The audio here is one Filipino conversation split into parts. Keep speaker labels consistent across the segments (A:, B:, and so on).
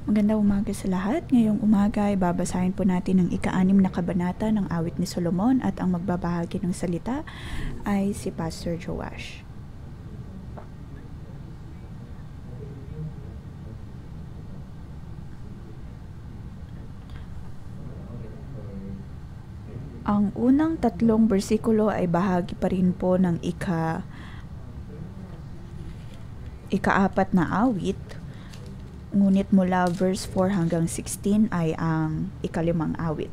A: Magandang umaga sa lahat. Ngayong umaga ay babasahin po natin ang ika-6 na kabanata ng awit ni Solomon at ang magbabahagi ng salita ay si Pastor Joash. Ang unang tatlong bersikulo ay bahagi pa rin po ng ika-4 na awit. Ngunit mula verse 4 hanggang 16 ay ang ika-5 awit.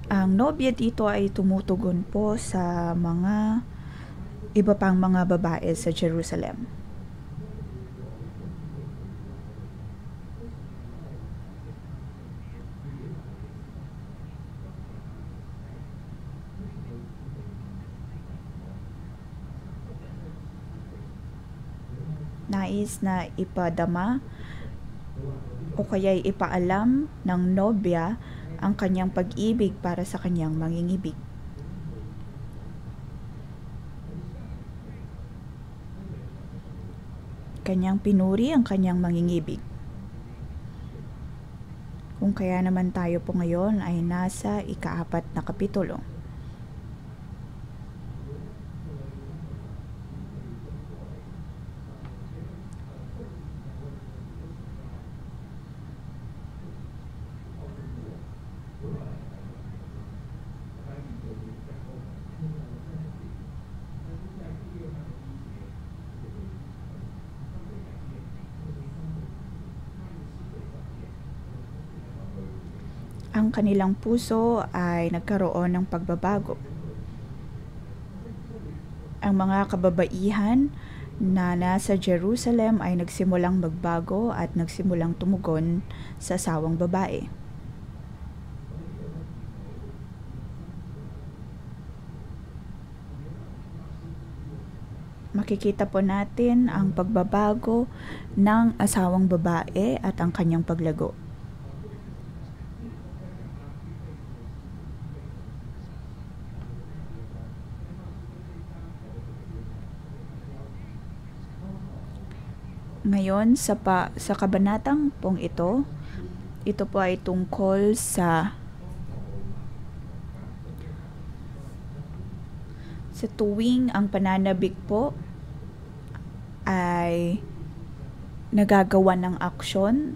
A: Ang nobya dito ay tumutugon po sa mga iba pang mga babae sa Jerusalem. Nais na ipadama o kaya'y ipaalam ng nobya ang kanyang pag-ibig para sa kanyang mangingibig. Kanyang pinuri ang kanyang mangingibig. Kung kaya naman tayo po ngayon ay nasa ika-4 na kapitulo. Ang kanilang puso ay nagkaroon ng pagbabago. Ang mga kababaihan na nasa Jerusalem ay nagsimulang magbago at nagsimulang tumugon sa asawang babae. Makikita po natin ang pagbabago ng asawang babae at ang kanyang paglago. Ngayon sa kabanatang pong ito po ay tungkol sa tuwing ang pananabik po ay nagagawa ng aksyon,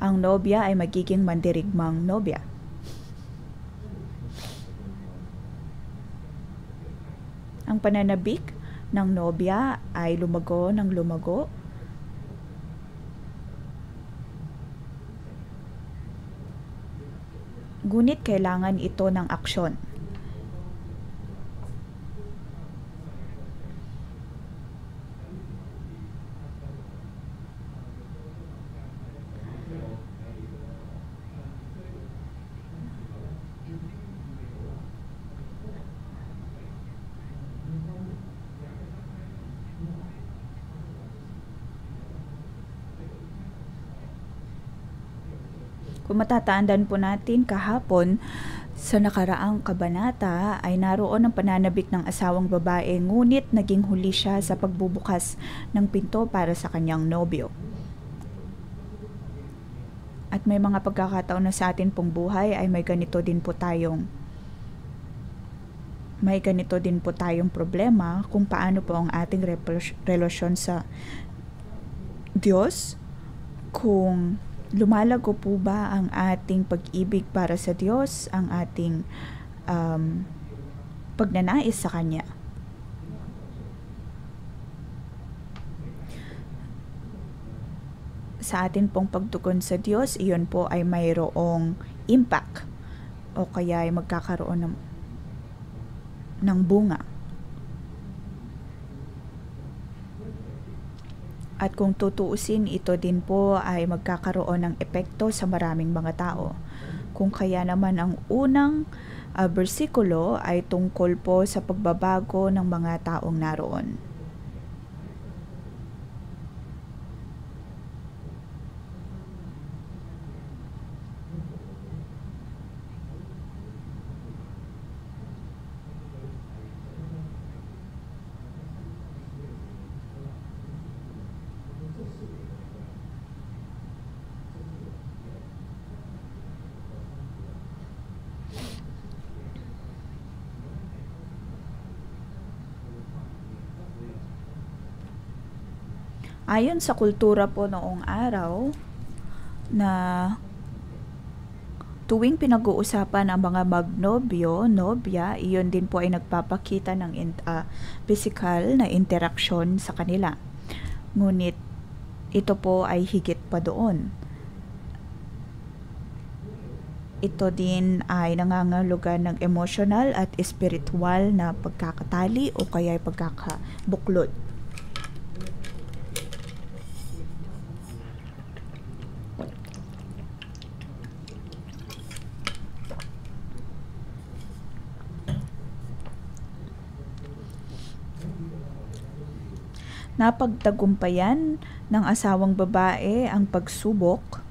A: ang nobya ay magiging mandirigmang nobya. Ang pananabik ng nobya ay lumago ng lumago. Ngunit kailangan ito ng aksyon. Kung matatandaan po natin kahapon sa nakaraang kabanata ay naroon ang pananabik ng asawang babae ngunit naging huli siya sa pagbubukas ng pinto para sa kanyang nobyo. At may mga pagkakataon na sa atin pong buhay ay may ganito din po tayong problema kung paano po ang ating relasyon sa Diyos, kung lumalago po ba ang ating pag-ibig para sa Diyos, ang ating pagnanais sa Kanya. Sa atin pong pagtugon sa Diyos, iyon po ay mayroong impact o kaya ay magkakaroon ng bunga. At kung tutuusin, ito din po ay magkakaroon ng epekto sa maraming mga tao. Kung kaya naman ang unang bersikulo ay tungkol po sa pagbabago ng mga taong naroon. Ayon sa kultura po noong araw na tuwing pinag-uusapan ang mga magnobyo, nobya, iyon din po ay nagpapakita ng physical na interaksyon sa kanila. Ngunit ito po ay higit pa doon. Ito din ay nangangahulugan ng emotional at spiritual na pagkakatali o kaya pagkakabuklod. Napagtagumpayan ng asawang babae ang pagsubok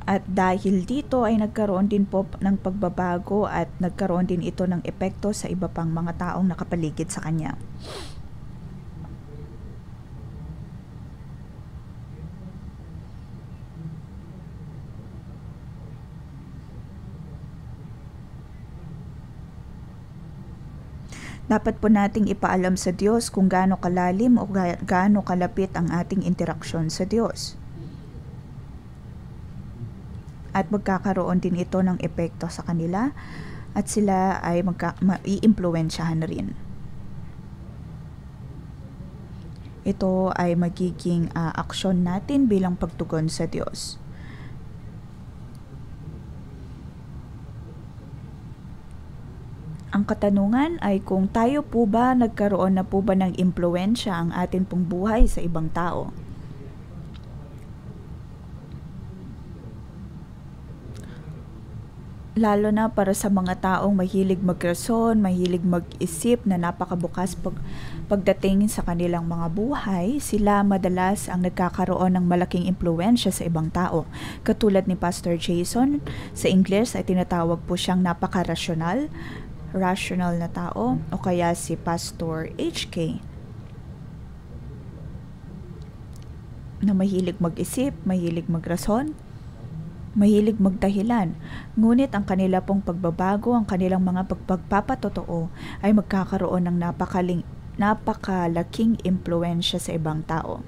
A: at dahil dito ay nagkaroon din po ng pagbabago at nagkaroon din ito ng epekto sa iba pang mga taong nakapaligid sa kanya. Dapat po nating ipaalam sa Diyos kung gaano kalalim o gaano kalapit ang ating interaksyon sa Diyos. At magkakaroon din ito ng epekto sa kanila at sila ay mai-impluwensyahan na rin. Ito ay magiging aksyon natin bilang pagtugon sa Diyos. Ang katanungan ay kung tayo po ba nagkaroon na po ba ng impluwensya ang atin pong buhay sa ibang tao. Lalo na para sa mga taong mahilig magrason, mahilig mag-isip na napakabukas pagdating sa kanilang mga buhay, sila madalas ang nagkakaroon ng malaking impluwensya sa ibang tao. Katulad ni Pastor Jason, sa Ingles ay tinatawag po siyang napaka-rational na tao, o kaya si Pastor HK na mahilig mag-isip, mahilig magrason, mahilig magdahilan. Ngunit ang kanila pong pagbabago, ang kanilang mga pagpapatotoo ay magkakaroon ng napakalaking impluwensya sa ibang tao.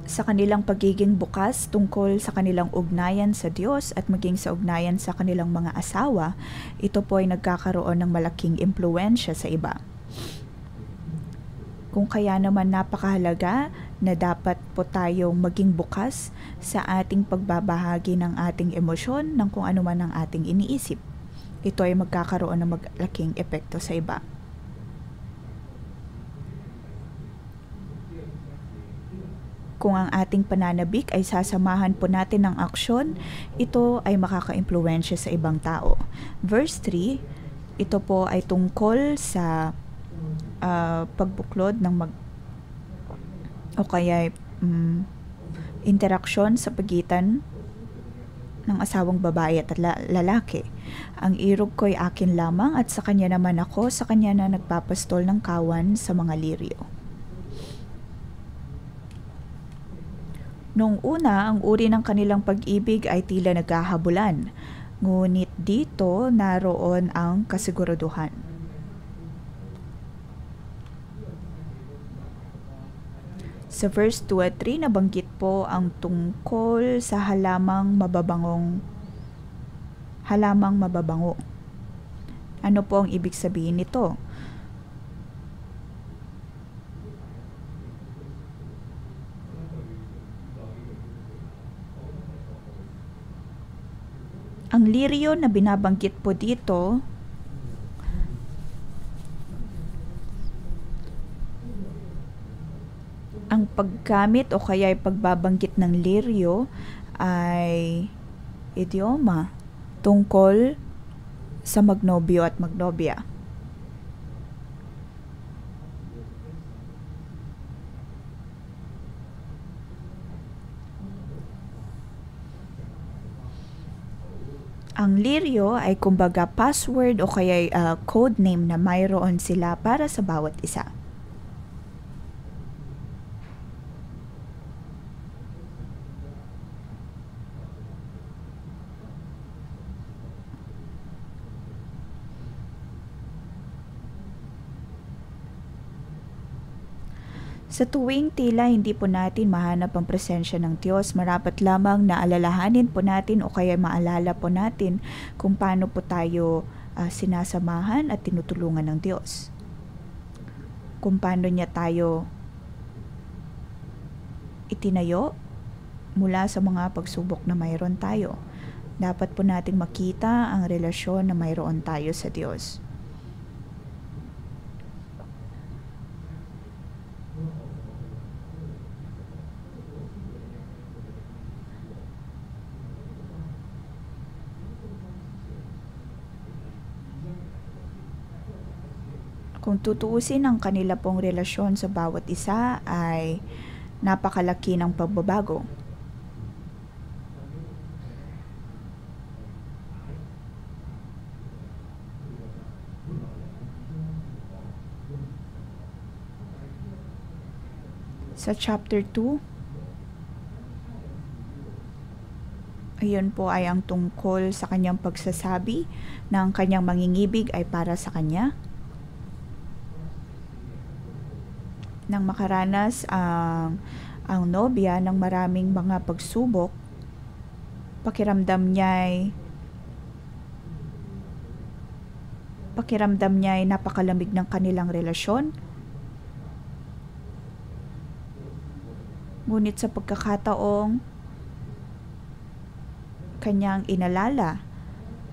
A: Sa kanilang pagiging bukas tungkol sa kanilang ugnayan sa Diyos at maging sa ugnayan sa kanilang mga asawa, ito po ay nagkakaroon ng malaking impluwensya sa iba. Kung kaya naman napakahalaga na dapat po tayong maging bukas sa ating pagbabahagi ng ating emosyon ng kung ano man ang ating iniisip. Ito ay magkakaroon ng malaking epekto sa iba. Kung ang ating pananabik ay sasamahan po natin ng aksyon, ito ay makaka-impluwensya sa ibang tao. Verse 3, ito po ay tungkol sa pagbuklod ng o kaya interaksyon sa pagitan ng asawang babae at lalaki. Ang irog ko'y akin lamang at sa kanya naman ako, sa kanya na nagpapastol ng kawan sa mga liryo. Noong una, ang uri ng kanilang pag-ibig ay tila naghahabulan, ngunit dito naroon ang kasiguraduhan. Sa verse 2 at 3, nabanggit po ang tungkol sa halamang mababango. Ano po ang ibig sabihin nito? Ang liryo na binabanggit po dito ang paggamit o kaya pagbabanggit ng liryo ay idioma tungkol sa magnobyo at magnobya. Ang liryo ay kumbaga password o kaya code name na mayroon sila para sa bawat isa. Sa tuwing tila hindi po natin mahanap ang presensya ng Diyos, marapat lamang na alalahanin po natin o kaya maalala po natin kung paano po tayo sinasamahan at tinutulungan ng Diyos. Kung paano niya tayo itinayo mula sa mga pagsubok na mayroon tayo. Dapat po nating makita ang relasyon na mayroon tayo sa Diyos. Kung tutuusin ang kanila pong relasyon sa bawat isa ay napakalaki ng pagbabago. Sa chapter 2, ayun po ay ang tungkol sa kanyang pagsasabi na ang kanyang mangingibig ay para sa kanya. Nang makaranas ang nobya ng maraming mga pagsubok, pakiramdam niya ay napakalamig ng kanilang relasyon. Ngunit sa pagkakataong kanyang inalala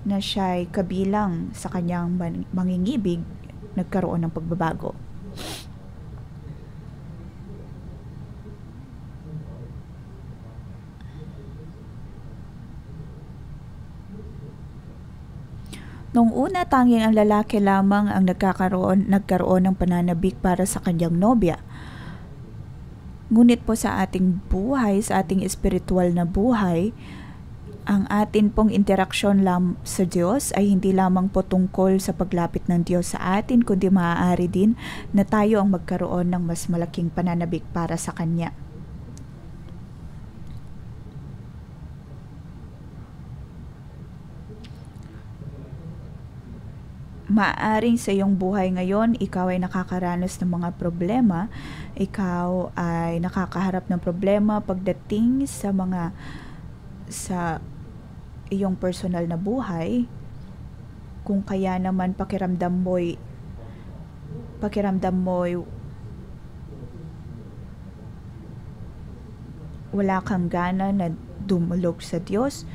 A: na siya'y kabilang sa kanyang mangingibig, nagkaroon ng pagbabago. Noong una, tanging ang lalaki lamang ang nagkaroon ng pananabik para sa kanyang nobya. Ngunit po sa ating buhay, sa ating espiritual na buhay, ang atin pong interaksyon sa Diyos ay hindi lamang po tungkol sa paglapit ng Diyos sa atin, kundi maaari din na tayo ang magkaroon ng mas malaking pananabik para sa Kanya. Maaaring sa iyong buhay ngayon, ikaw ay nakakaranas ng mga problema, ikaw ay nakakaharap ng problema pagdating sa iyong personal na buhay, kung kaya naman pakiramdam mo'y wala kang gana na dumulog sa Diyos.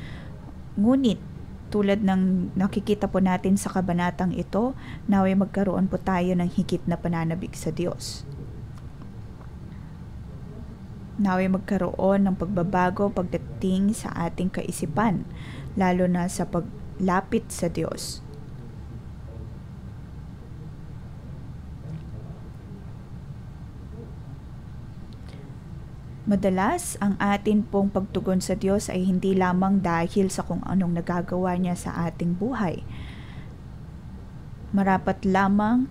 A: Ngunit tulad ng nakikita po natin sa kabanatang ito, naway magkaroon po tayo ng higit na pananabik sa Diyos. Naway magkaroon ng pagbabago pagdating sa ating kaisipan, lalo na sa paglapit sa Diyos. Madalas, ang atin pong pagtugon sa Diyos ay hindi lamang dahil sa kung anong nagagawa niya sa ating buhay. Marapat lamang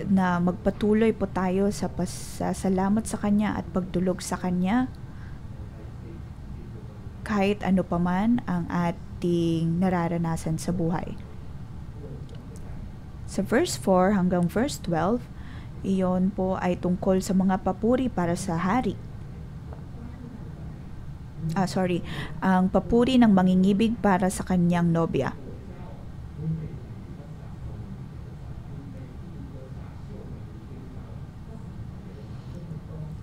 A: na magpatuloy po tayo sa pasasalamat sa Kanya at pagdulog sa Kanya kahit ano paman ang ating nararanasan sa buhay. Sa verse 4 hanggang verse 12, iyon po ay tungkol sa mga papuri para sa hari. Ang papuri ng mangingibig para sa kanyang nobya.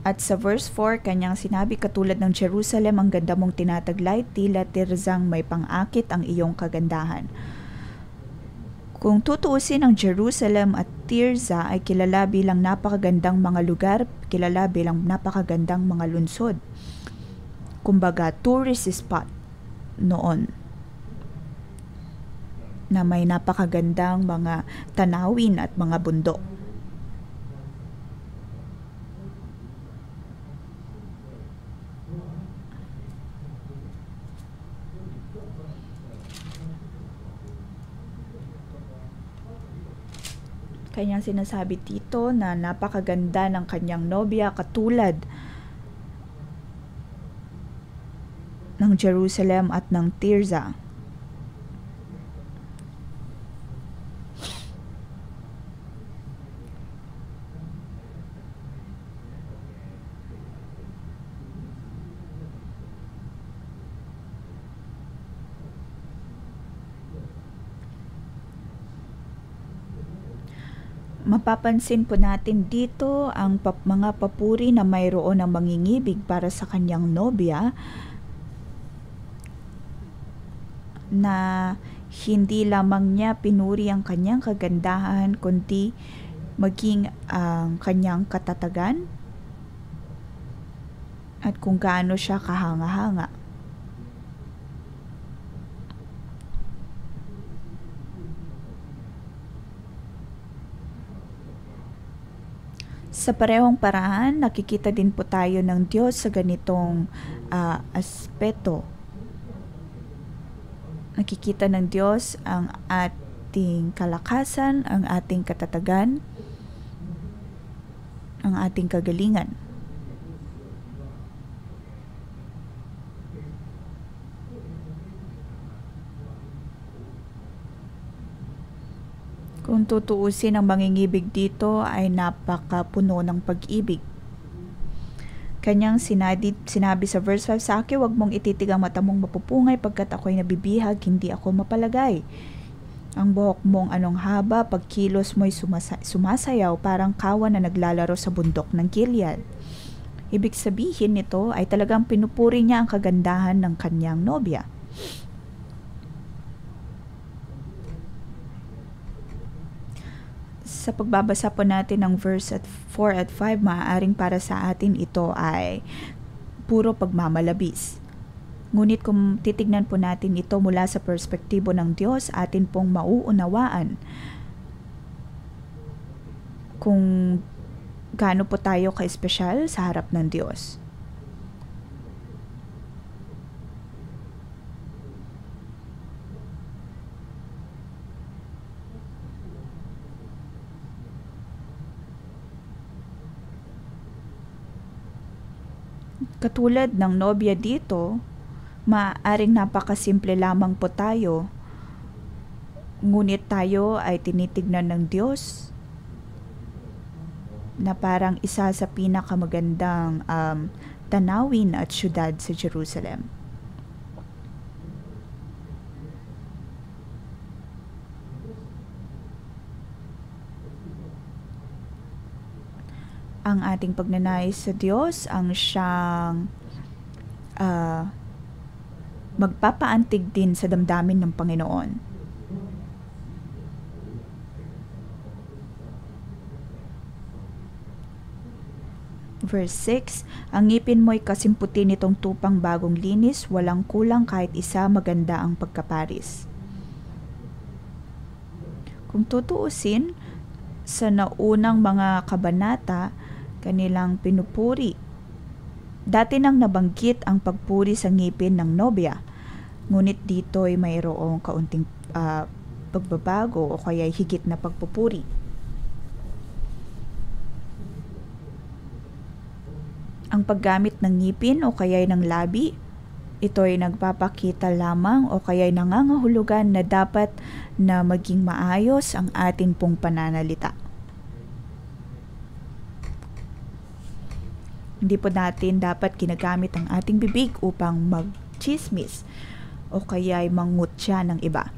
A: At sa verse 4, kanyang sinabi, katulad ng Jerusalem, ang ganda mong tinataglay, tila Tirzang may pang-akit ang iyong kagandahan. Kung tutuusin, ang Jerusalem at Tirza ay kilala bilang napakagandang mga lugar, kilala bilang napakagandang mga lungsod. Kumbaga, tourist spot noon na may napakagandang mga tanawin at mga bundok. Kanyang sinasabi dito na napakaganda ng kanyang nobya katulad ng Jerusalem at ng Tirza. Mapapansin po natin dito ang mga papuri na mayroon ng mangingibig para sa kanyang nobya na hindi lamang niya pinuri ang kanyang kagandahan kundi maging ang kanyang katatagan at kung gaano siya kahanga-hanga. Sa parehong paraan, nakikita din po tayo ng Diyos sa ganitong aspeto. Nakikita ng Diyos ang ating kalakasan, ang ating katatagan, ang ating kagalingan. Kung tutuusin, ang mangingibig dito ay napakapuno ng pag-ibig. Kanyang sinabi sa verse 5, sa akin, wag mong ititig ang mata mong mapupungay pagkat ako'y nabibihag, hindi ako mapalagay. Ang buhok mong anong haba, pagkilos mo'y sumasayaw, parang kawan na naglalaro sa bundok ng Gilead. Ibig sabihin nito ay talagang pinupuri niya ang kagandahan ng kanyang nobya. Sa pagbabasa po natin ng verse 4 at 5, maaaring para sa atin ito ay puro pagmamalabis. Ngunit kung titignan po natin ito mula sa perspektibo ng Diyos, atin pong mauunawaan kung gaano po tayo ka-espesyal sa harap ng Diyos. Katulad ng nobya dito, maaaring napakasimple lamang po tayo, ngunit tayo ay tinitignan ng Diyos na parang isa sa pinakamagandang tanawin at syudad sa Jerusalem. Ang ating pagnanais sa Diyos ang siyang magpapaantig din sa damdamin ng Panginoon. Verse 6, ang ngipin mo'y kasimputi nitong tupang bagong linis, walang kulang kahit isa, maganda ang pagkaparis. Kung tutuusin, sa naunang mga kabanata, kanilang pinupuri. Dati nang nabanggit ang pagpuri sa ngipin ng nobya, ngunit dito'y mayroong kaunting pagbabago o kaya higit na pagpupuri. Ang paggamit ng ngipin o kaya'y ng labi, ito'y nagpapakita lamang o kaya'y nangangahulugan na dapat na maging maayos ang atin pong pananalita. Hindi po natin dapat ginagamit ang ating bibig upang mag-chismis o kaya'y mangutya ng iba.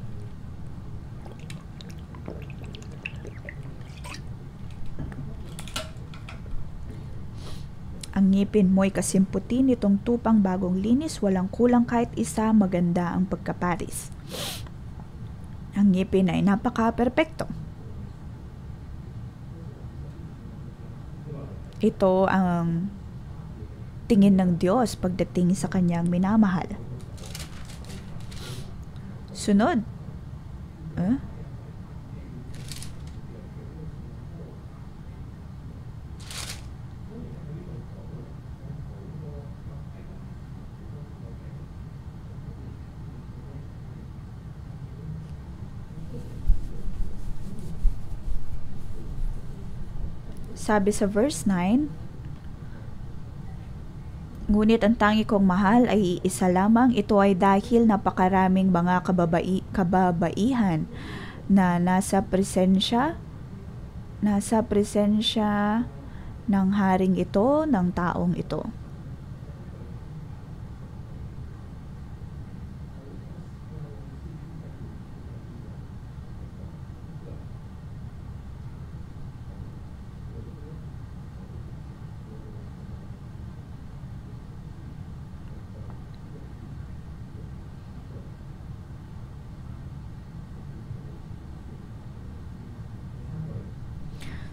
A: Ang ngipin mo'y kasimputi nitong tupang bagong linis, walang kulang kahit isa, maganda ang pagkaparis. Ang ngipin ay napaka-perpekto. Ito ang tingin ng Diyos pagdating sa kanyang minamahal. Sunod. Sabi sa verse 9, ngunit ang tangi kong mahal ay isa lamang, ito ay dahil napakaraming mga kababaihan na nasa presensya ng haring ito, ng taong ito.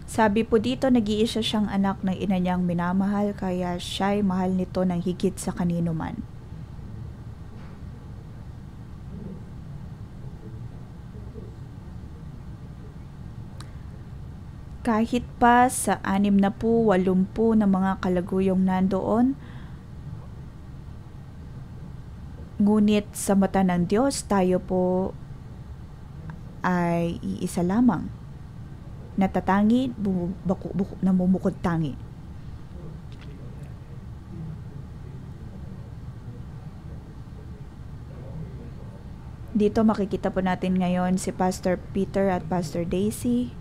A: Sabi po dito, nag-iisa siyang anak ng ina niyang minamahal, kaya siya'y mahal nito ng higit sa kanino man. Kahit pa sa 60 na mga kalaguyong nandoon, ngunit sa mata ng Diyos, tayo po ay iisa lamang. Natatangi, namumukod tangi. Dito makikita po natin ngayon si Pastor Peter at Pastor Daisy.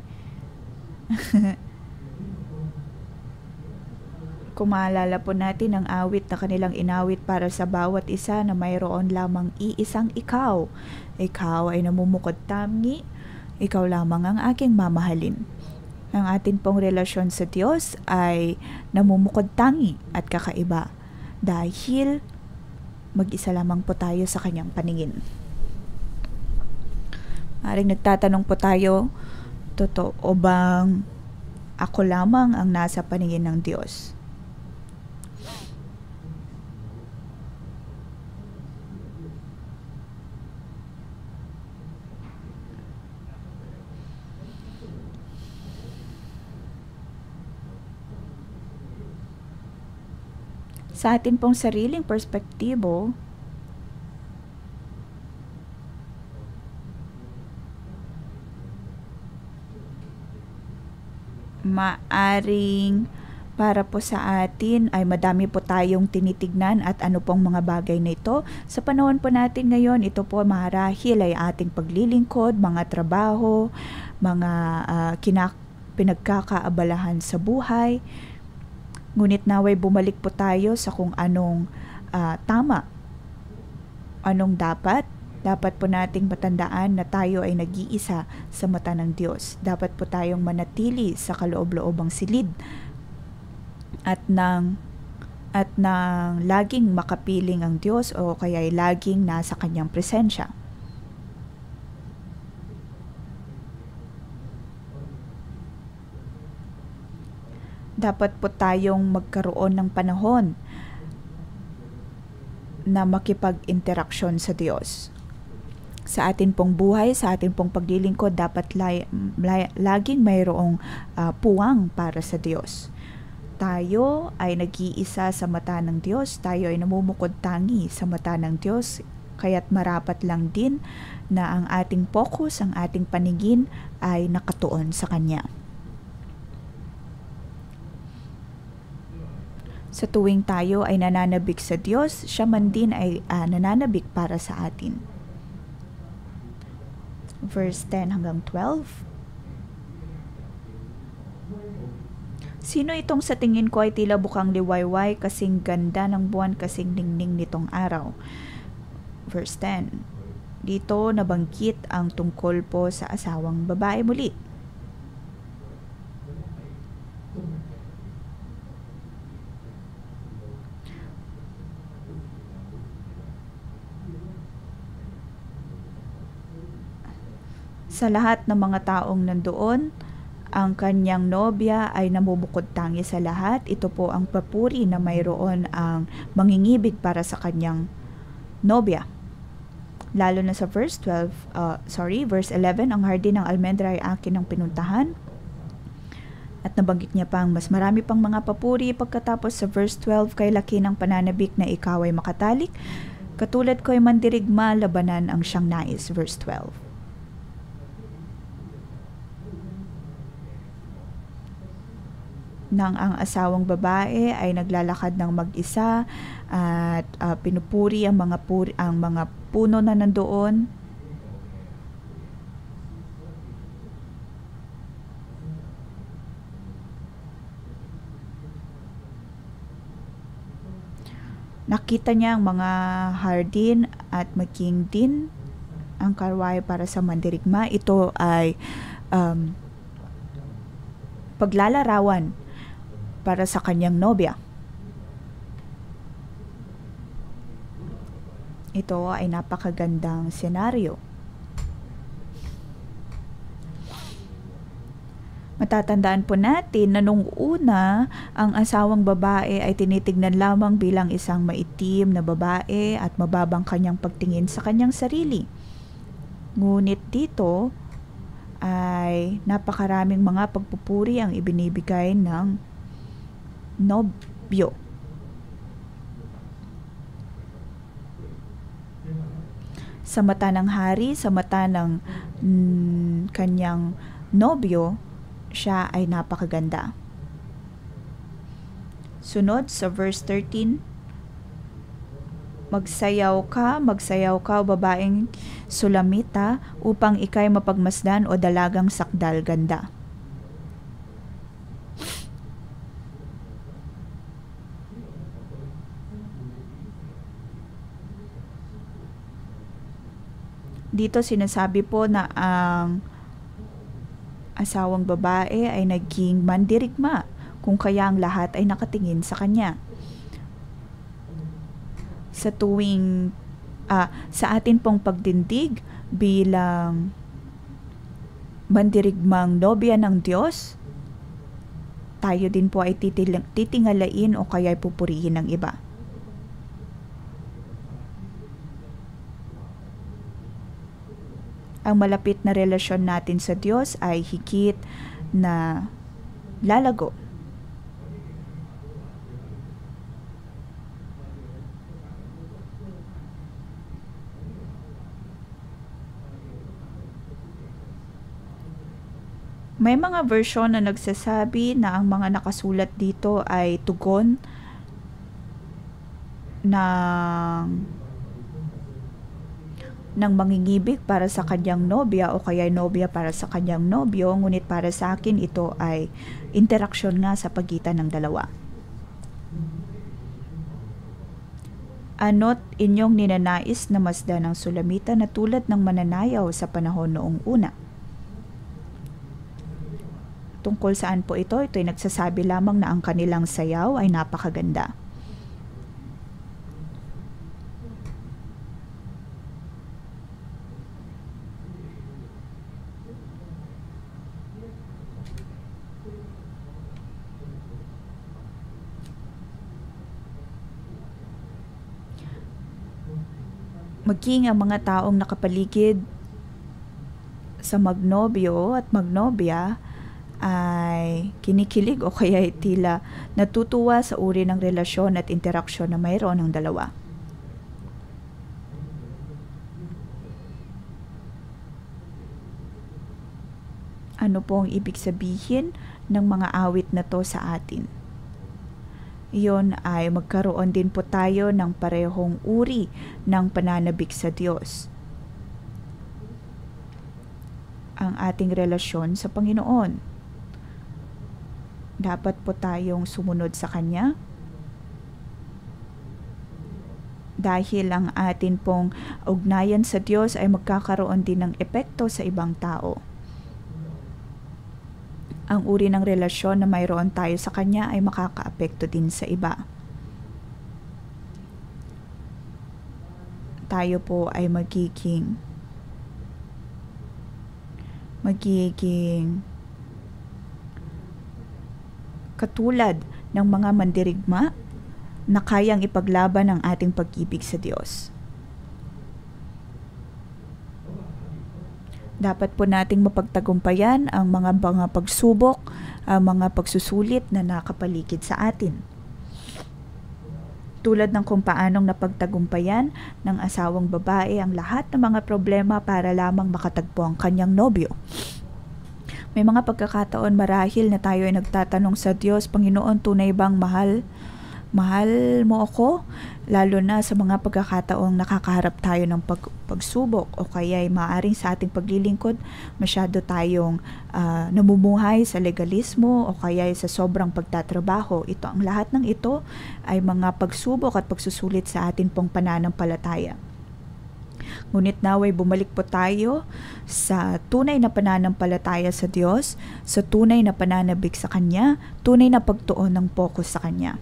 A: Kung maalala po natin ang awit na kanilang inawit para sa bawat isa na mayroon lamang iisang ikaw. Ikaw ay namumukod tangi, ikaw lamang ang aking mamahalin. Ang atin pong relasyon sa Diyos ay namumukod tangi at kakaiba dahil mag-isa lamang po tayo sa kanyang paningin. Maring nagtatanong po tayo, totoo bang ako lamang ang nasa paningin ng Diyos? Sa atin pong sariling perspektibo, maaring para po sa atin ay madami po tayong tinitignan at ano pong mga bagay na ito. Sa panahon po natin ngayon, ito po marahil ay ating paglilingkod, mga trabaho, mga pinagkakaabalahan sa buhay. Ngunit naway bumalik po tayo sa kung anong tama, anong dapat. Dapat po nating matandaan na tayo ay nag-iisa sa mata ng Diyos. Dapat po tayong manatili sa kaloob-loobang silid at nang laging makapiling ang Diyos o kaya ay laging nasa kanyang presensya. Dapat po tayong magkaroon ng panahon na makipag-interaksyon sa Diyos. Sa atin pong buhay, sa atin pong paglilingkod, dapat laging mayroong puwang para sa Diyos. Tayo ay nag-iisa sa mata ng Diyos, tayo ay namumukod tangi sa mata ng Diyos, kaya't marapat lang din na ang ating focus, ang ating paningin ay nakatuon sa Kanya. Sa tuwing tayo ay nananabik sa Diyos, siya man din ay nananabik para sa atin. Verse 10 hanggang 12. Sino itong sa tingin ko ay tila bukang liwayway, kasing ganda ng buwan, kasing ningning nitong araw? Verse 10. Dito nabanggit ang tungkol po sa asawang babae muli. Sa lahat ng mga taong nandoon, ang kanyang nobya ay namumukod tangi sa lahat. Ito po ang papuri na mayroon ang mangingibig para sa kanyang nobya. Lalo na sa verse 11, ang hardin ng almendra ay akin ang pinuntahan. At nabanggit niya pang mas marami pang mga papuri pagkatapos sa verse 12, kay laki ng pananabik na ikaw ay makatalik. Katulad ko ay mandirigma, labanan ang siyang nais. Verse 12. Nang ang asawang babae ay naglalakad ng mag-isa at pinupuri ang mga puno na nandoon. Nakita niya ang mga hardin at maging din ang karwahe para sa mandirigma. Ito ay paglalarawan para sa kanyang nobya. Ito ay napakagandang senaryo. Matatandaan po natin na nung una, ang asawang babae ay tinitignan lamang bilang isang maitim na babae at mababang kanyang pagtingin sa kanyang sarili. Ngunit dito ay napakaraming mga pagpupuri ang ibinibigay ng nobyo. Sa mata ng hari, sa mata ng kanyang nobyo, siya ay napakaganda. Sunod sa verse 13, magsayaw ka, babaeng Sulamita, upang ikay mapagmasdan o dalagang sakdal ganda. Dito sinasabi po na ang asawang babae ay naging mandirigma, kung kaya ang lahat ay nakatingin sa kanya. Sa atin pong pagdindig bilang mandirigmang nobya ng Diyos, tayo din po ay titingalain o kaya ay pupurihin ng iba. Ang malapit na relasyon natin sa Diyos ay higit na lalago. May mga version na nagsasabi na ang mga nakasulat dito ay tugon ng mangingibig para sa kanyang nobya o kaya nobya para sa kanyang nobyo, ngunit para sa akin ito ay interaksyon nga sa pagitan ng dalawa. Ano't inyong ninanais na masdan ng Sulamita na tulad ng mananayaw sa panahon noong una? Tungkol saan po ito? Ito ay nagsasabi lamang na ang kanilang sayaw ay napakaganda. Maging ang mga taong nakapaligid sa magnobyo at magnobya ay kinikilig o kaya tila natutuwa sa uri ng relasyon at interaksyon na mayroon ng dalawa. Ano po ang ibig sabihin ng mga awit na to sa atin? Iyon ay magkaroon din po tayo ng parehong uri ng pananabik sa Diyos. Ang ating relasyon sa Panginoon. Dapat po tayong sumunod sa Kanya. Dahil ang atin pong ugnayan sa Diyos ay magkakaroon din ng epekto sa ibang tao. Ang uri ng relasyon na mayroon tayo sa Kanya ay makakaapekto din sa iba. Tayo po ay magiging katulad ng mga mandirigma na kayang ipaglaban ang ating pag-ibig sa Diyos. Dapat po nating mapagtagumpayan ang mga pagsubok, ang mga pagsusulit na nakapaligid sa atin. Tulad ng kung paanong napagtagumpayan ng asawang babae ang lahat ng mga problema para lamang makatagpo ang kanyang nobyo. May mga pagkakataon marahil na tayo ay nagtatanong sa Diyos, Panginoon, tunay bang mahal mo ako? Lalo na sa mga pagkakataong nakakaharap tayo ng pagsubok o kaya ay maaaring sa ating paglilingkod masyado tayong namumuhay sa legalismo o kaya sa sobrang pagtatrabaho. Ang lahat ng ito ay mga pagsubok at pagsusulit sa atin pong pananampalataya. Ngunit naway bumalik po tayo sa tunay na pananampalataya sa Diyos, sa tunay na pananabik sa Kanya, tunay na pagtuon ng focus sa Kanya.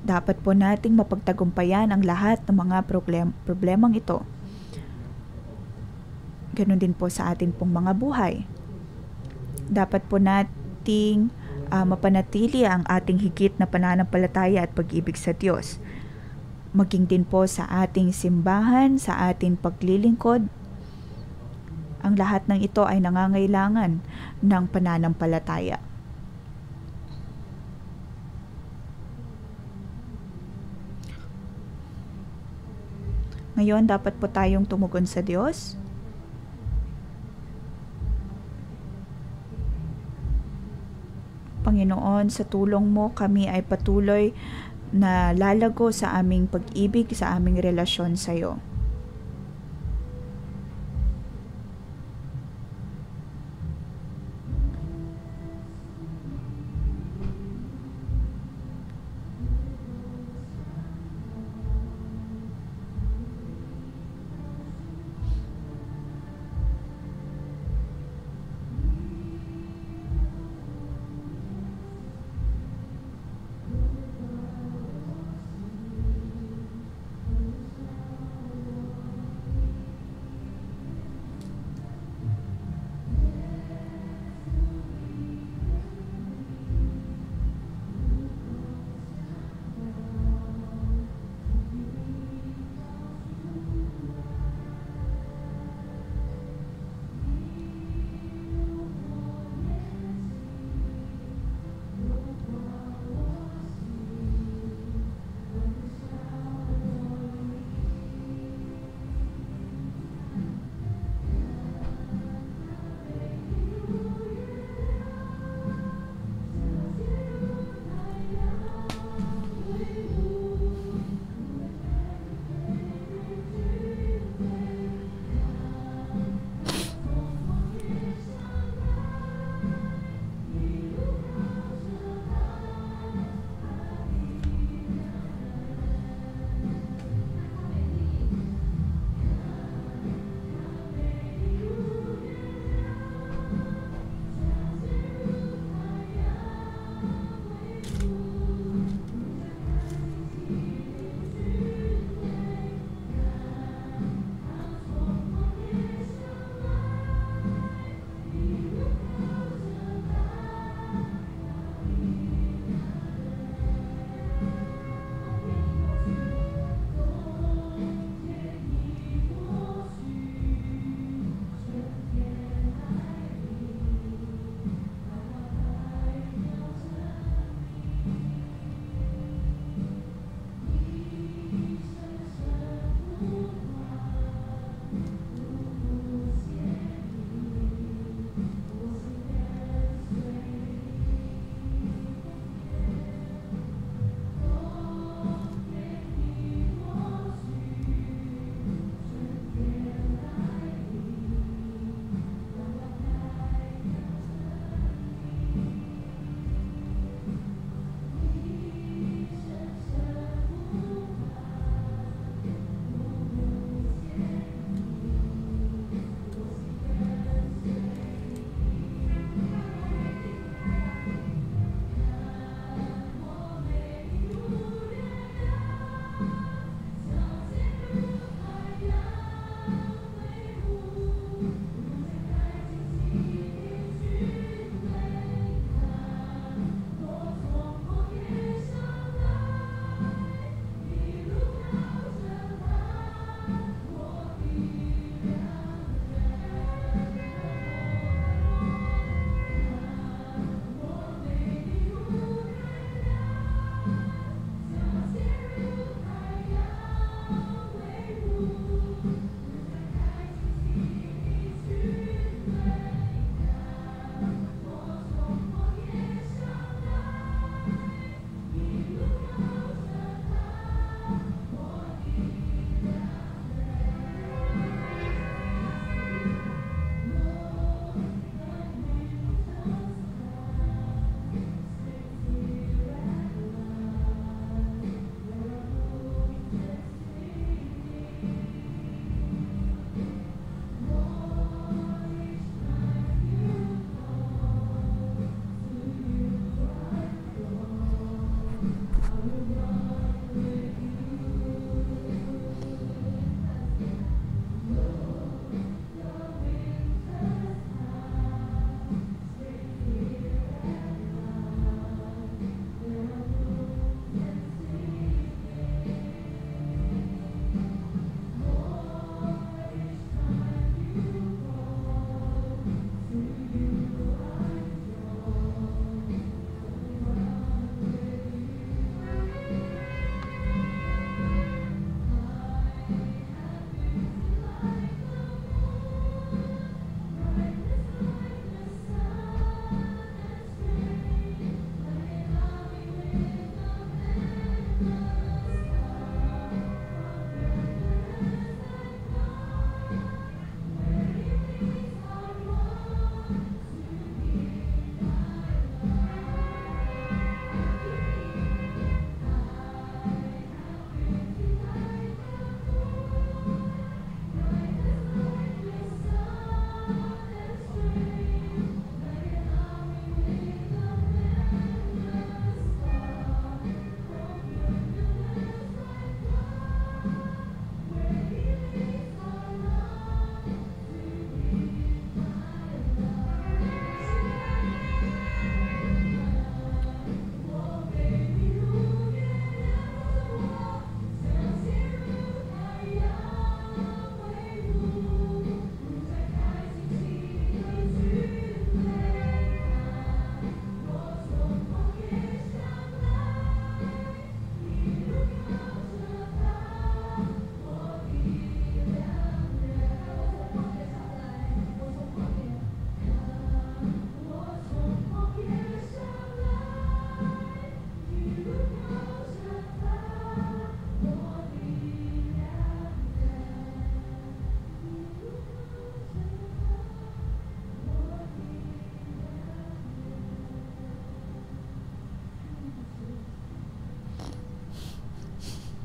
A: Dapat po nating mapagtagumpayan ang lahat ng mga problemang ito. Ganon din po sa atin pong mga buhay. Dapat po nating mapanatili ang ating higit na pananampalataya at pag-ibig sa Diyos. Maging din po sa ating simbahan, sa ating paglilingkod. Ang lahat ng ito ay nangangailangan ng pananampalataya. Ngayon, dapat po tayong tumugon sa Diyos. Panginoon, sa tulong mo kami ay patuloy na lalago sa aming pag-ibig, sa aming relasyon sa iyo.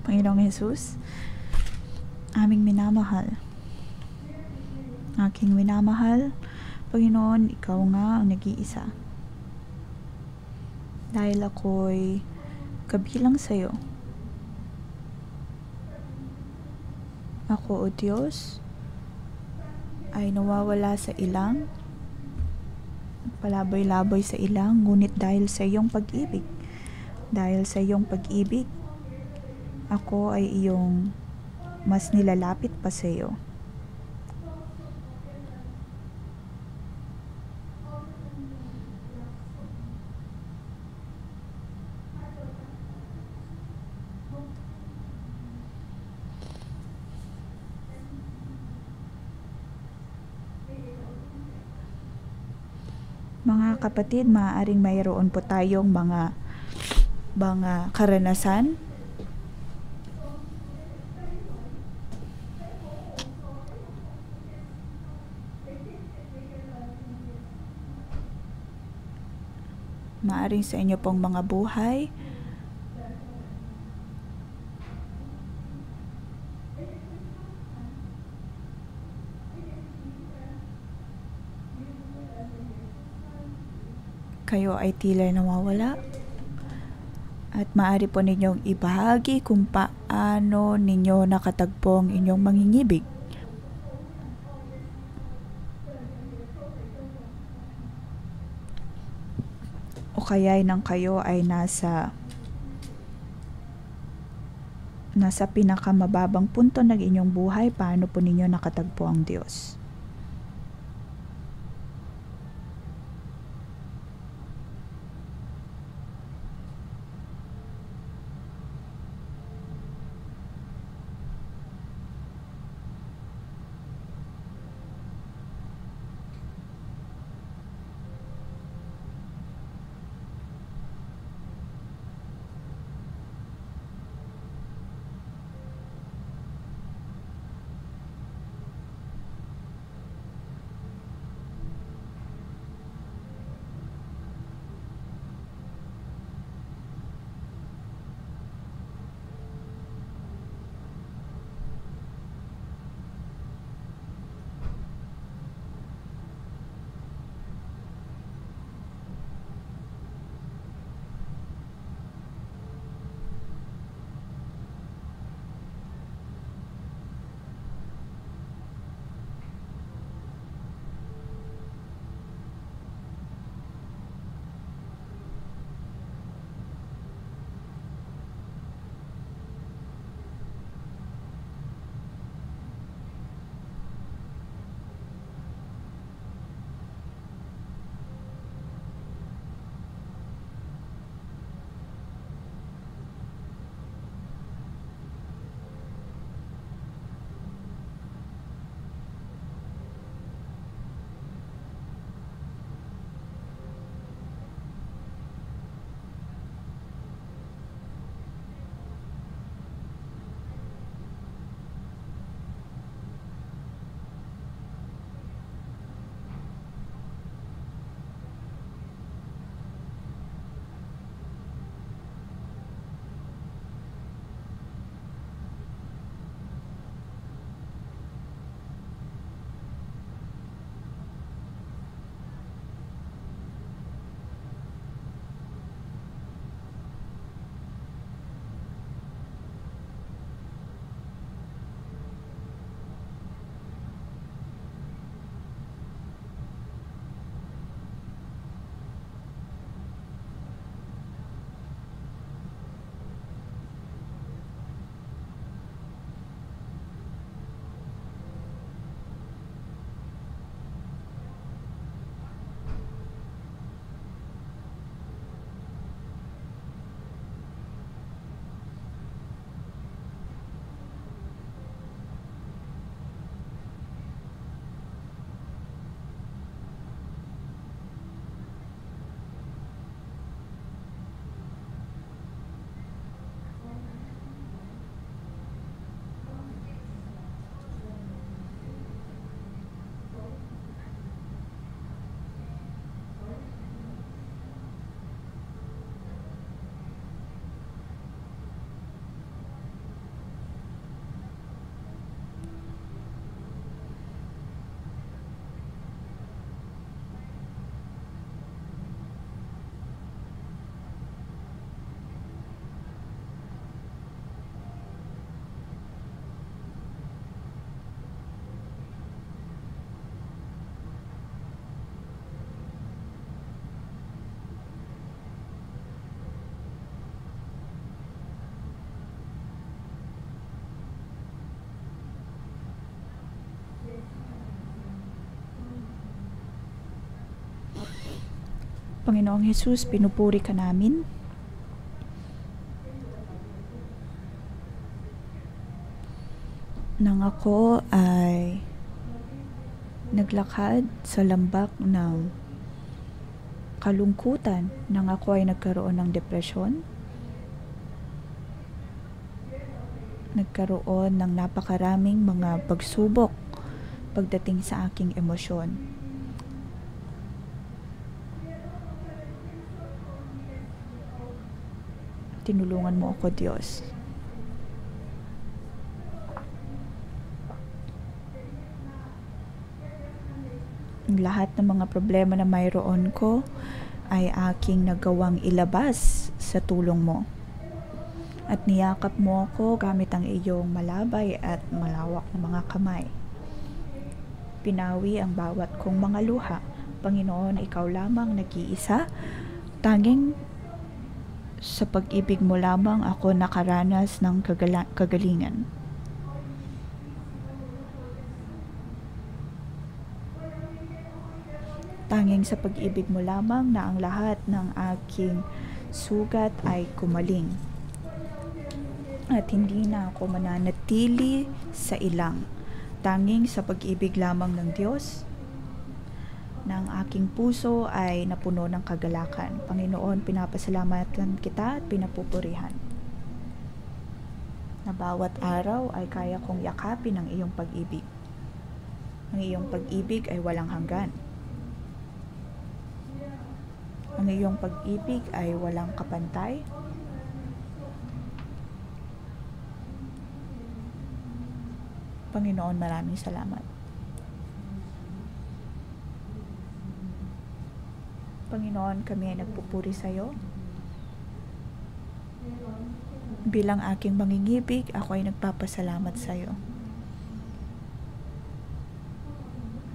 A: Panginoong Jesus, aming minamahal, aking minamahal, Panginoon, ikaw nga ang nag-iisa. Dahil ako'y kabilang sa'yo. Ako, O Diyos, ay nawawala sa ilang, palaboy-laboy sa ilang, ngunit dahil sa iyong pag-ibig, ako ay iyong mas nilalapit pa sa iyo. Mga kapatid, maaaring mayroon po tayong mga karanasan maaring sa inyo pong mga buhay kayo ay tila nawawala, at maaari po ninyong ibahagi kung paano ninyo nakatagpo ang inyong mangingibig. O kaya nang kayo ay nasa pinakamababang punto ng inyong buhay, paano po ninyo nakatagpo ang Diyos? Panginoong Jesus, pinupuri ka namin. Nang ako ay naglakad sa lambak ng kalungkutan, nang ako ay nagkaroon ng depresyon, nagkaroon ng napakaraming mga pagsubok pagdating sa aking emosyon. Tinulungan mo ako, Diyos. Ang lahat ng mga problema na mayroon ko ay aking nagawang ilabas sa tulong mo. At niyakap mo ako gamit ang iyong malabay at malawak na mga kamay. Pinawi ang bawat kong mga luha. Panginoon, ikaw lamang nag-iisa. Tanging sa pag-ibig mo lamang ako nakaranas ng kagalingan. Tanging sa pag-ibig mo lamang na ang lahat ng aking sugat ay kumaling. At hindi na ako mananatili sa ilang. Tanging sa pag-ibig lamang ng Diyos, na ang aking puso ay napuno ng kagalakan. Panginoon, pinapasalamatan kita at pinapupurihan. Na bawat araw ay kaya kong yakapin ang iyong pag-ibig. Ang iyong pag-ibig ay walang hanggan. Ang iyong pag-ibig ay walang kapantay. Panginoon, maraming salamat. Panginoon, kami ay nagpupuri sa iyo. Bilang aking mangingibig, ako ay nagpapasalamat sa iyo.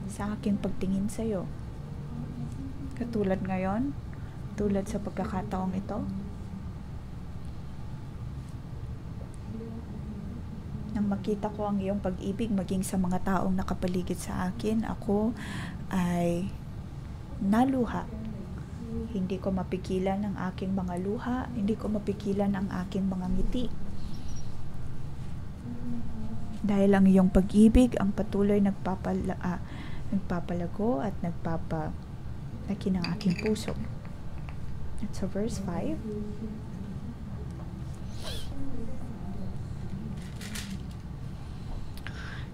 A: Sa aking pagtingin sa iyo. Katulad ngayon, tulad sa pagkakataong ito, nang makita ko ang iyong pag-ibig maging sa mga taong nakapaligid sa akin, ako ay naluha. Hindi ko mapigilan ang aking mga luha, hindi ko mapigilan ang aking mga ngiti. Dahil ang iyong pag-ibig ang patuloy nagpapalago at nagpapalaki ng aking puso. At sa verse 5,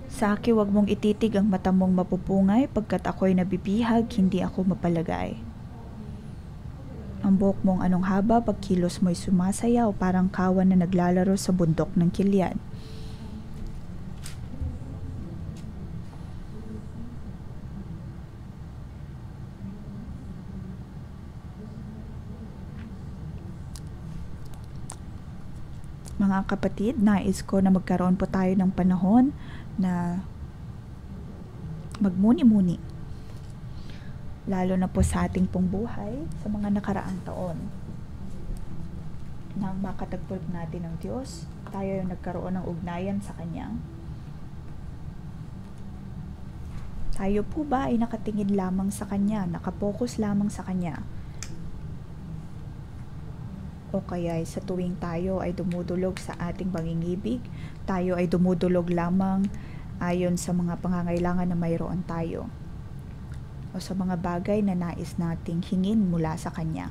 A: sa akin wag mong ititig ang mata mong mapupungay, pagkat ako'y nabibihag, hindi ako mapalagay. Ang buhok mong anong haba, pagkilos mo'y sumasayaw, parang kawan na naglalaro sa bundok ng Gilead. Mga kapatid, nais ko na magkaroon po tayo ng panahon na magmuni-muni. Lalo na po sa ating pong buhay sa mga nakaraang taon. Nang makatagpo natin ng Diyos, tayo yung nagkaroon ng ugnayan sa Kanya. Tayo po ba ay nakatingin lamang sa Kanya, nakapokus lamang sa Kanya? O kaya sa tuwing tayo ay dumudulog sa ating pangingibig, tayo ay dumudulog lamang ayon sa mga pangangailangan na mayroon tayo o sa mga bagay na nais nating hingin mula sa Kanya.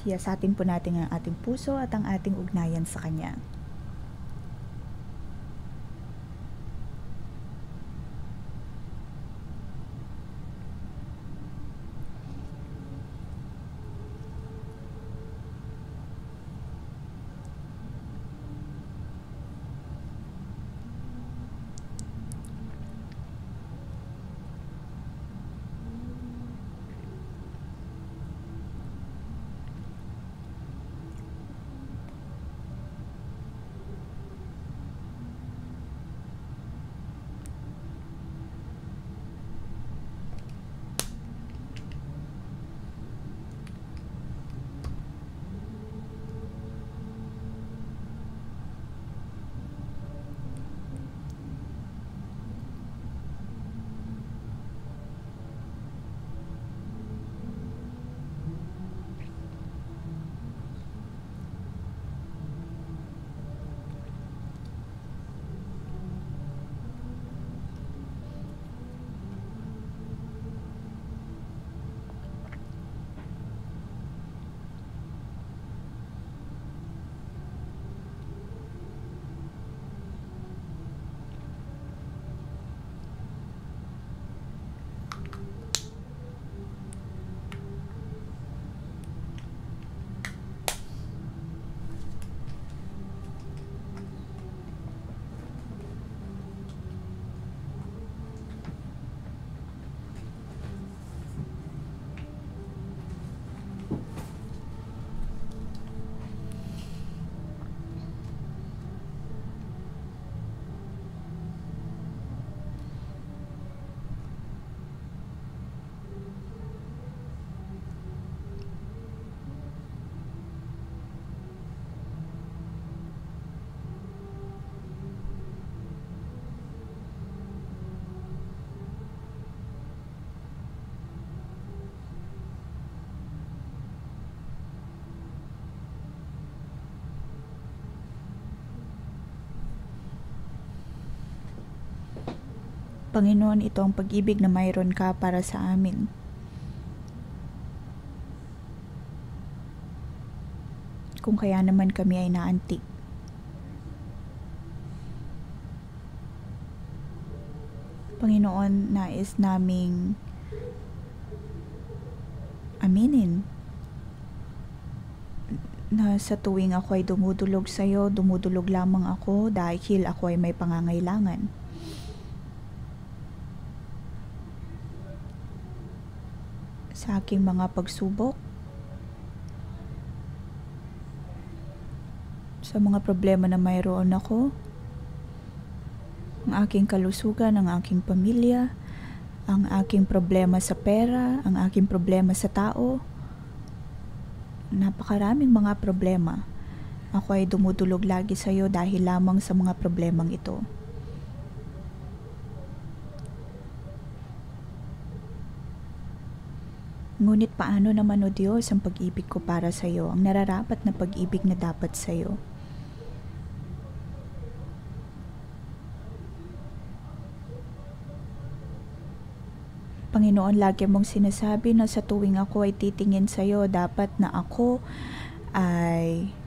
A: Siyasatin po natin ang ating puso at ang ating ugnayan sa Kanya. Panginoon, ito ang pag-ibig na mayroon ka para sa amin. Kung kaya naman kami ay naantig. Panginoon, nais naming aminin na sa tuwing ako ay dumudulog sa iyo, dumudulog lamang ako dahil ako ay may pangangailangan. Sa aking mga pagsubok, sa mga problema na mayroon ako, ang aking kalusugan, ang aking pamilya, ang aking problema sa pera, ang aking problema sa tao, napakaraming mga problema. Ako ay dumudulog lagi sa iyo dahil lamang sa mga problemang ito. Ngunit paano naman, O Diyos, ang pag-ibig ko para sa iyo, ang nararapat na pag-ibig na dapat sa iyo? Panginoon, lagi mong sinasabi na sa tuwing ako ay titingin sa iyo, dapat na ako ay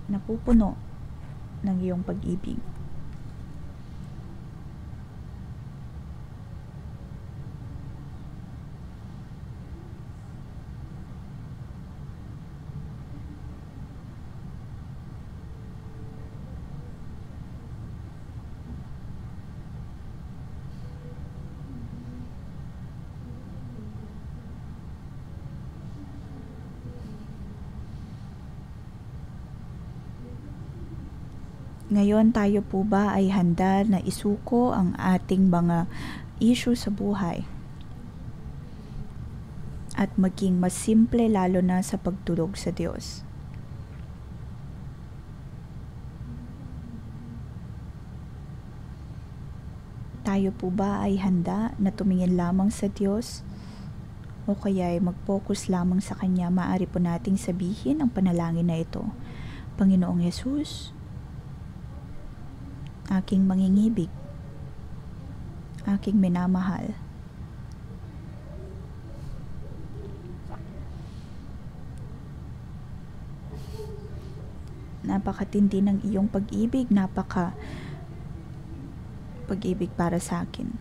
A: napupuno ng iyong pag-ibig. Ngayon tayo po ba ay handa na isuko ang ating mga issue sa buhay at maging mas simple lalo na sa pagtulog sa Diyos? Tayo po ba ay handa na tumingin lamang sa Diyos o kaya ay mag-focus lamang sa Kanya? Maaari po nating sabihin ang panalangin na ito: Panginoong Yesus, aking mangingibig, aking minamahal, napakatindi ng iyong pag-ibig, pag-ibig para sa akin.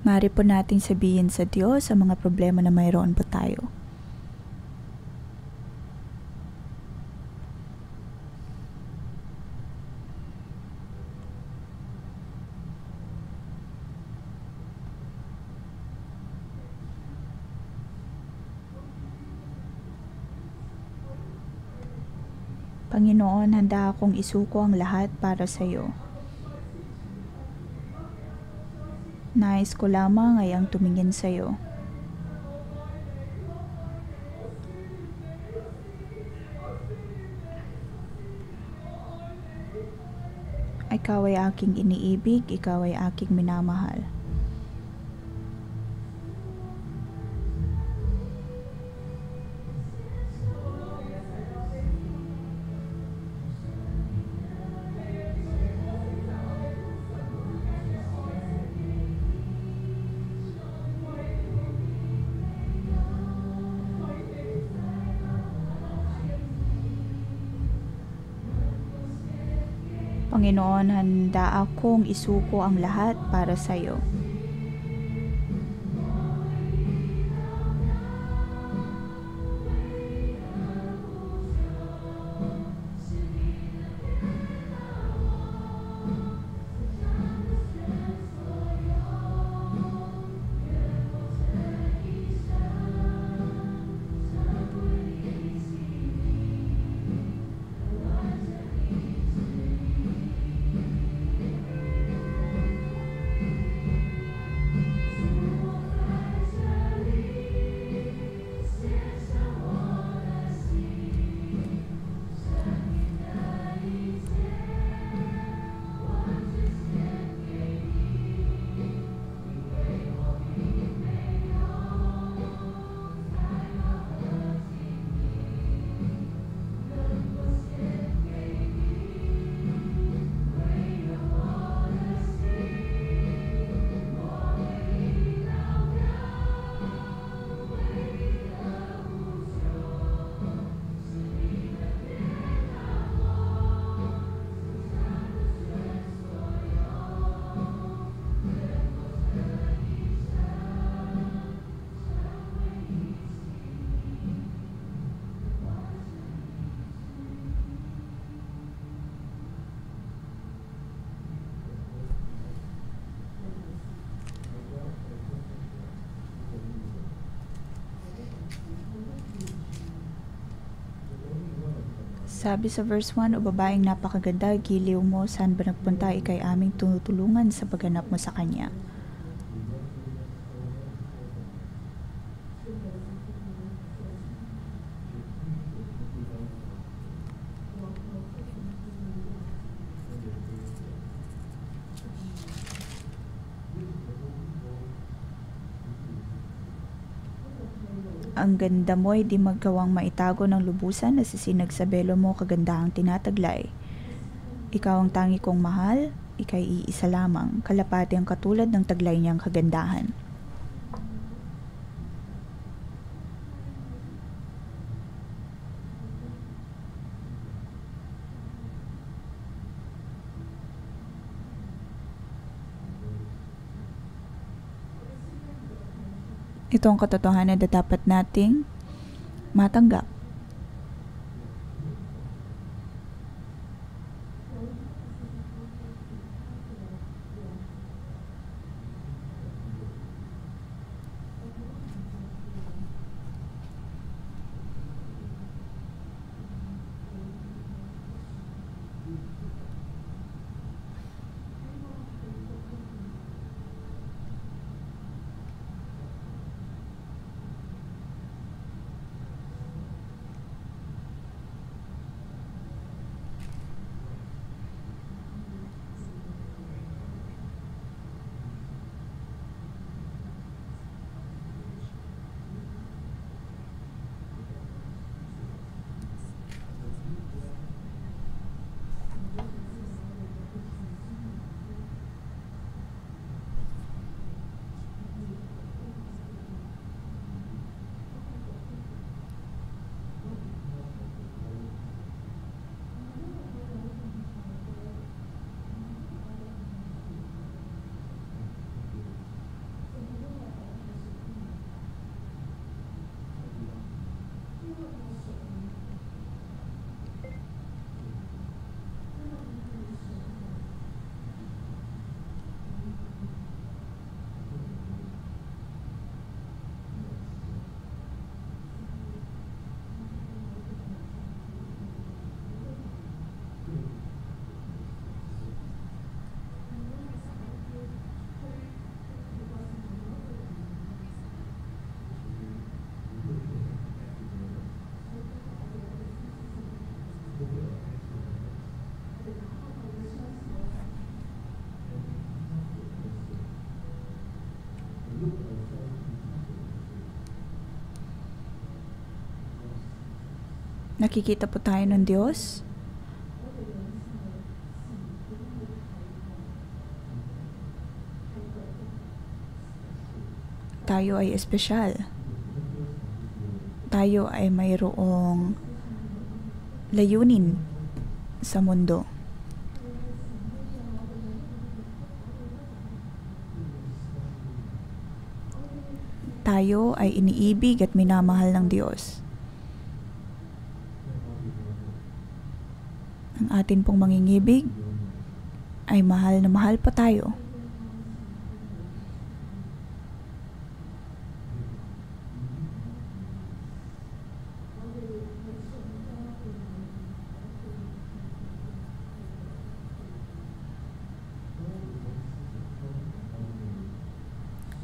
A: Maaari po nating sabihin sa Diyos ang mga problema na mayroon pa tayo. Panginoon, handa akong isuko ang lahat para sa iyo. Nais ko lamang ay ang tumingin sa iyo. Ikaw ay aking iniibig, ikaw ay aking minamahal. Panginoon, handa akong isuko ang lahat para sa iyo. Sabi sa verse 1, "O babaeng napakaganda, giliw mo, saan ba nagpunta? Ika'y aming tunutulungan sa pagganap mo sa kanya." Ang ganda mo'y di magkawang maitago ng lubusan, nasisinag sa belo mo, kagandahang tinataglay. Ikaw ang tangi kong mahal, ika'y iisa lamang, kalapati ang katulad ng taglay niyang kagandahan. Ito ang katotohanan na dapat nating matanggap. Nakikita po tayo ng Diyos. Tayo ay espesyal. Tayo ay mayroong layunin sa mundo. Tayo ay iniibig at minamahal ng Diyos. Ang atin pong mangingibig ay mahal na mahal pa tayo.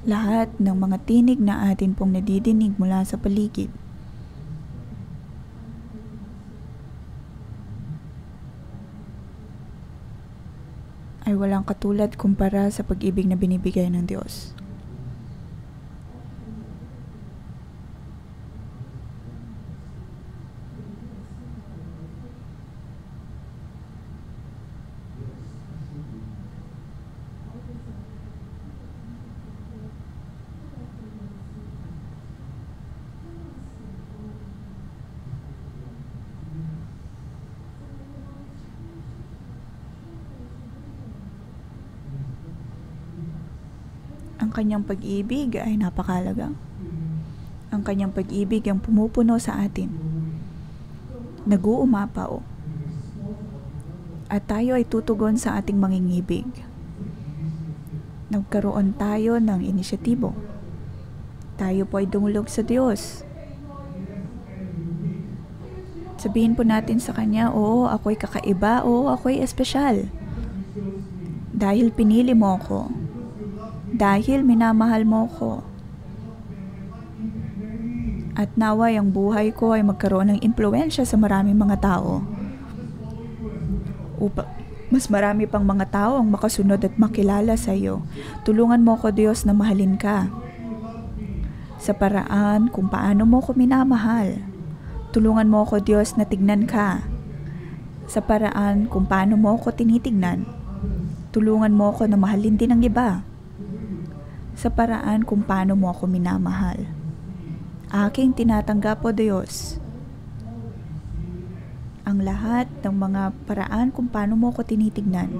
A: Lahat ng mga tinig na atin pong nadidinig mula sa paligid ay walang katulad kumpara sa pag-ibig na binibigay ng Diyos. Ang kanyang pag-ibig ay napakahalaga. Ang kanyang pag-ibig ang pumupuno sa atin. Nag-uumapaw. At tayo ay tutugon sa ating mangingibig. Nagkaroon tayo ng inisyatibo. Tayo po ay dumulog sa Diyos. Sabihin po natin sa Kanya, oo, ako'y kakaiba, oo, ako'y espesyal. Dahil pinili mo ako. Dahil minamahal mo ako. At naway ang buhay ko ay magkaroon ng impluwensya sa maraming mga tao. Mas marami pang mga tao ang makasunod at makilala sa iyo. Tulungan mo ko, Diyos, na mahalin ka. Sa paraan kung paano mo ko minamahal. Tulungan mo ko, Diyos, na tignan ka. Sa paraan kung paano mo ko tinitignan. Tulungan mo ko na mahalin din ang iba. Sa paraan kung paano mo ako minamahal. Aking tinatanggap, O Diyos, ang lahat ng mga paraan kung paano mo ko tinitignan.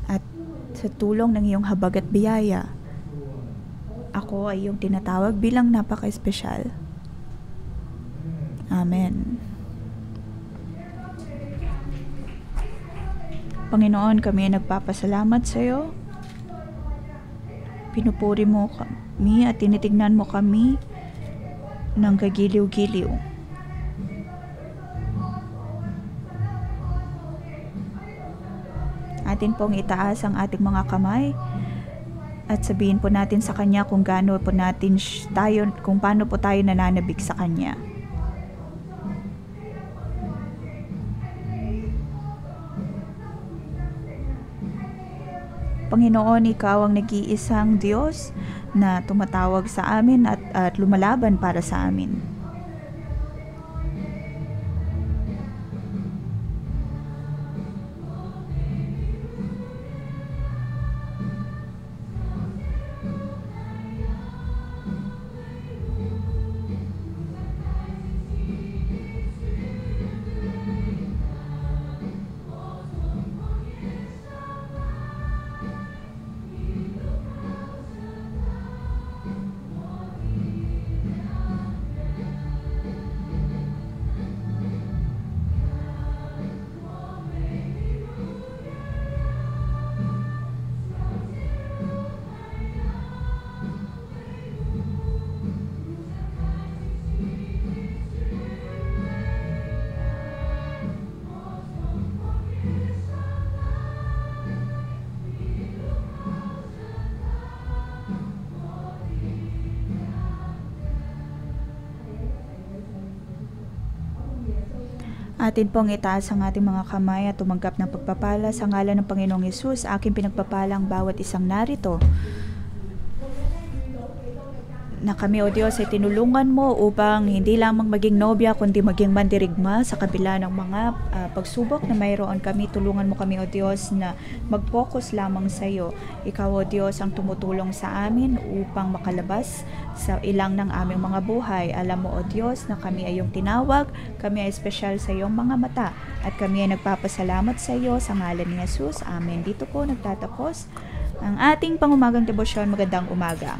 A: At sa tulong ng iyong habag at biyaya, ako ay iyong tinatawag bilang napaka-espesyal. Amen. Panginoon, kami ay nagpapasalamat sa iyo. Pinupuri mo kami at tinitignan mo kami ng kagiliw-giliw. Atin pong itaas ang ating mga kamay at sabihin po natin sa Kanya kung gaano po natin tayo, kung paano po tayo nananabik sa Kanya. Panginoon, Ikaw ang nag-iisang Diyos na tumatawag sa amin at lumalaban para sa amin. Atin pong itaas ang ating mga kamay at tumanggap ng pagpapala sa ngalan ng Panginoong Hesus. Aking pinagpapalang bawat isang narito. Na kami, O Diyos, ay tinulungan mo upang hindi lamang maging nobya, kundi maging mandirigma sa kabila ng mga pagsubok na mayroon kami. Tulungan mo kami, O Diyos, na mag-focus lamang sa iyo. Ikaw, O Diyos, ang tumutulong sa amin upang makalabas sa ilang ng aming mga buhay. Alam mo, O Diyos, na kami ay iyong tinawag, kami ay espesyal sa iyong mga mata, at kami ay nagpapasalamat sa iyo sa ngalan ni Jesus. Amen. Dito po nagtatapos ang ating pangumagang debosyon. Magandang umaga.